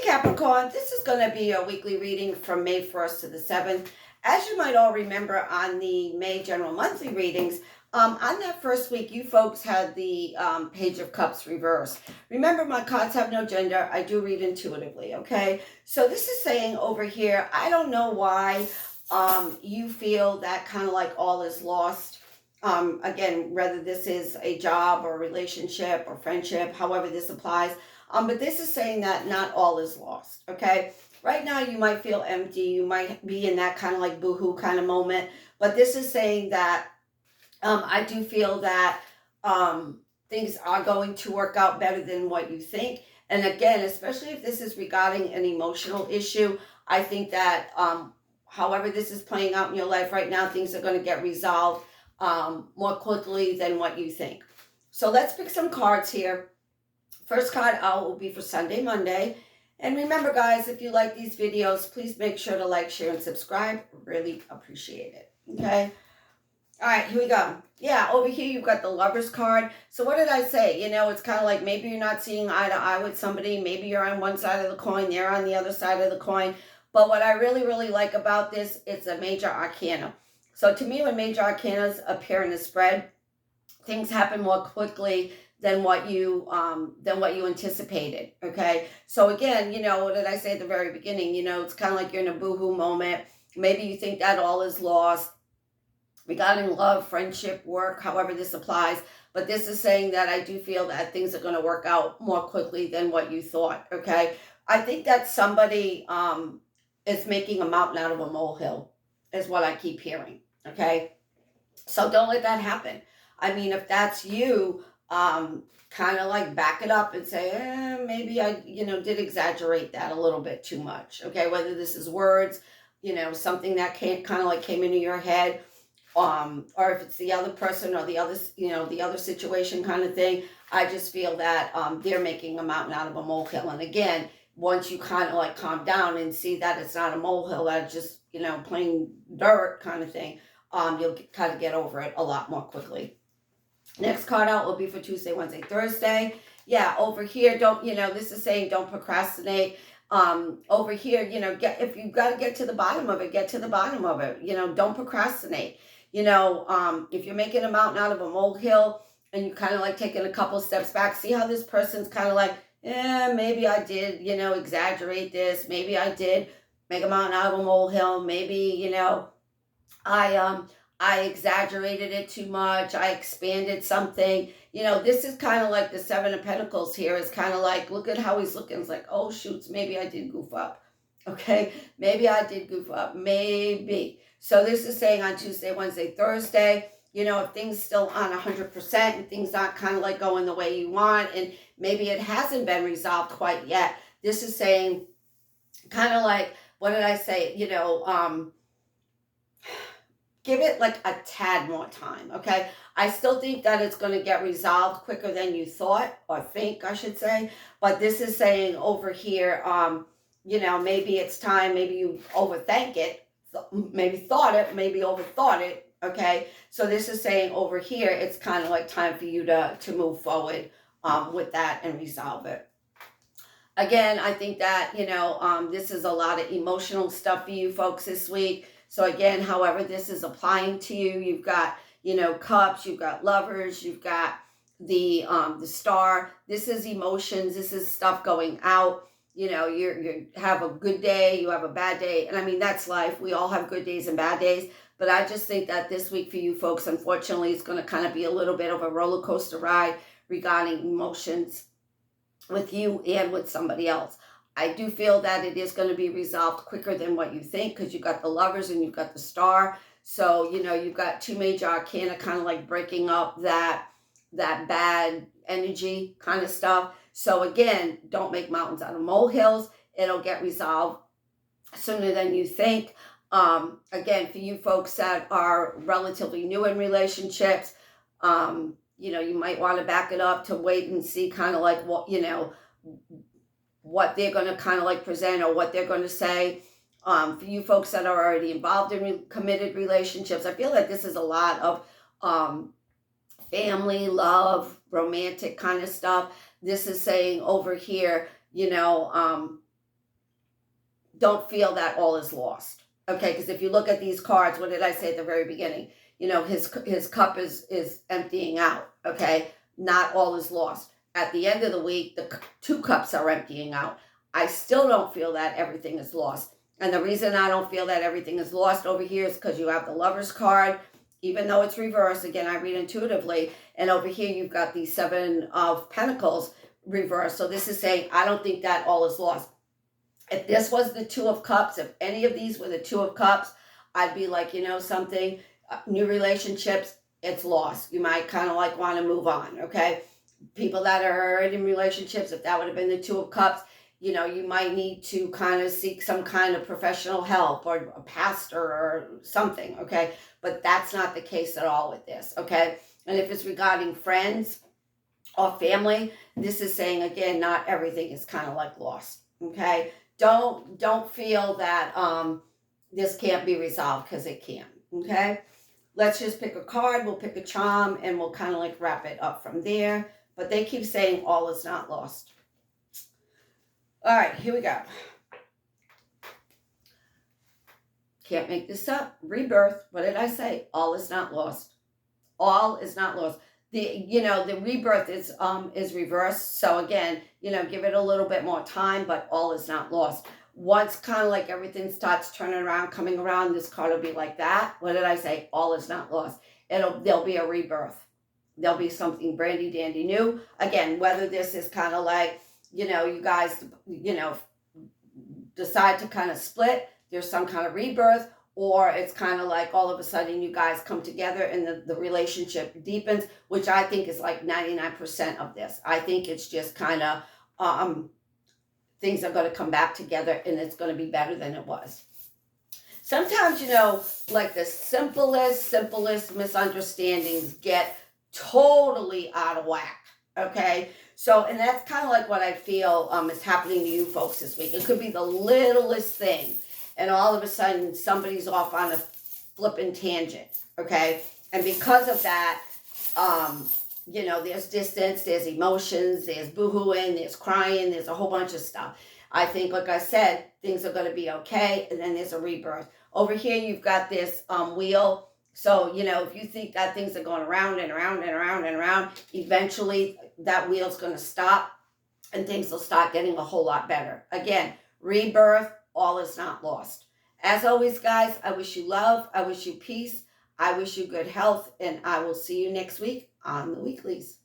Capricorn, this is going to be a weekly reading from May 1st to the 7th. As you might all remember on the May general monthly readings, on that first week, you folks had the Page of Cups reversed. Remember, my cards have no gender. I do read intuitively, okay? So this is saying over here, I don't know why you feel that kind of like all is lost. Again, whether this is a job or a relationship or friendship, however this applies. But this is saying that not all is lost, okay? Right now, you might feel empty. You might be in that kind of like boohoo kind of moment. But this is saying that I do feel that things are going to work out better than what you think. And again, especially if this is regarding an emotional issue, I think that however this is playing out in your life right now, things are going to get resolved more quickly than what you think. So let's pick some cards here. First card out will be for Sunday, Monday. And remember, guys, if you like these videos, please make sure to like, share, and subscribe. Really appreciate it. Okay? All right, here we go. Yeah, over here you've got the Lover's card. So what did I say? You know, it's kind of like maybe you're not seeing eye to eye with somebody. Maybe you're on one side of the coin, they're on the other side of the coin. But what I really, really like about this, it's a major arcana. So to me, when major arcanas appear in the spread, things happen more quickly than what you anticipated. Okay, so again, you know, what did I say at the very beginning? You know, it's kind of like you're in a boohoo moment. Maybe you think that all is lost regarding love, friendship, work, however this applies. But this is saying that I do feel that things are going to work out more quickly than what you thought. Okay, I think that somebody is making a mountain out of a molehill, is what I keep hearing. Okay, so don't let that happen. I mean, if that's you, kind of like back it up and say, maybe I, did exaggerate that a little bit too much. Okay, whether this is words, something that kind of like came into your head, or if it's the other person or the other, the other situation kind of thing. I just feel that they're making a mountain out of a molehill. And again, once you kind of like calm down and see that it's not a molehill, that's just, plain dirt kind of thing, you'll kind of get over it a lot more quickly. Next card out will be for Tuesday, Wednesday, Thursday. Yeah, over here, this is saying don't procrastinate. Over here, if you've got to get to the bottom of it, get to the bottom of it. Don't procrastinate. If you're making a mountain out of a molehill and you kind of like taking a couple steps back, see how this person's kind of like, maybe I did, exaggerate this. Maybe I did make a mountain out of a molehill. Maybe, I exaggerated it too much. I expanded something. This is kind of like the Seven of Pentacles here. It's kind of like, look at how he's looking. It's like, oh, shoots, maybe I did goof up. Okay, maybe I did goof up. Maybe. So this is saying on Tuesday, Wednesday, Thursday, if things still on 100% and things aren't kind of like going the way you want, and maybe it hasn't been resolved quite yet, this is saying kind of like, what did I say? Give it like a tad more time, okay? I still think that it's going to get resolved quicker than you thought, or think, I should say. But this is saying over here, maybe it's time, maybe you overthink it, maybe thought it, maybe overthought it, okay? So this is saying over here, it's kind of like time for you to move forward with that and resolve it. Again, I think that, this is a lot of emotional stuff for you folks this week. So again, however this is applying to you, you've got, cups, you've got lovers, you've got the star. This is emotions. This is stuff going out. You have a good day, you have a bad day. And I mean, that's life. We all have good days and bad days. But I just think that this week for you folks, unfortunately, it's going to kind of be a little bit of a roller coaster ride regarding emotions with you and with somebody else. I do feel that it is going to be resolved quicker than what you think, because you've got the lovers and you've got the star. So, you've got two major arcana kind of like breaking up that bad energy kind of stuff. So again, don't make mountains out of molehills. It'll get resolved sooner than you think. Again, for you folks that are relatively new in relationships, you might want to back it up to wait and see kind of like what they're going to kind of like present or what they're going to say. For you folks that are already involved in committed relationships, I feel like this is a lot of family, love, romantic kind of stuff. This is saying over here, don't feel that all is lost. Okay, because if you look at these cards, what did I say at the very beginning? His cup is emptying out. Okay, not all is lost. At the end of the week, the two cups are emptying out. I still don't feel that everything is lost. And the reason I don't feel that everything is lost over here is because you have the Lover's card, even though it's reversed. Again, I read intuitively. And over here, you've got the Seven of Pentacles reversed. So this is saying, I don't think that all is lost. If this was the Two of Cups, if any of these were the Two of Cups, I'd be like, something, new relationships, it's lost. You might kind of like want to move on, okay? People that are in relationships, if that would have been the Two of Cups, you might need to kind of seek some kind of professional help or a pastor or something, okay? But that's not the case at all with this, okay? And if it's regarding friends or family, this is saying, again, not everything is kind of like lost, okay? Don't feel that this can't be resolved, because it can, okay? Let's just pick a card, we'll pick a charm, and we'll kind of like wrap it up from there. But they keep saying all is not lost. All right, here we go. Can't make this up. Rebirth. What did I say? All is not lost. All is not lost. The rebirth is reversed. So again, give it a little bit more time, but all is not lost. Once kind of like everything starts turning around, coming around, this card will be like that. What did I say? All is not lost. There'll be a rebirth. There'll be something brandy dandy new. Again, whether this is kind of like, you guys, decide to kind of split, there's some kind of rebirth, or it's kind of like all of a sudden you guys come together and the relationship deepens, which I think is like 99% of this. I think it's just kind of, things are going to come back together and it's going to be better than it was. Sometimes, like the simplest misunderstandings get totally out of whack. Okay. So, and that's kind of like what I feel is happening to you folks this week. It could be the littlest thing, and all of a sudden somebody's off on a flipping tangent. Okay. And because of that, there's distance, there's emotions, there's boohooing, there's crying, there's a whole bunch of stuff. I think, like I said, things are going to be okay, and then there's a rebirth. Over here, you've got this wheel. So, if you think that things are going around and around and around and around, eventually that wheel's going to stop and things will start getting a whole lot better. Again, rebirth, all is not lost. As always, guys, I wish you love. I wish you peace. I wish you good health, and I will see you next week on the weeklies.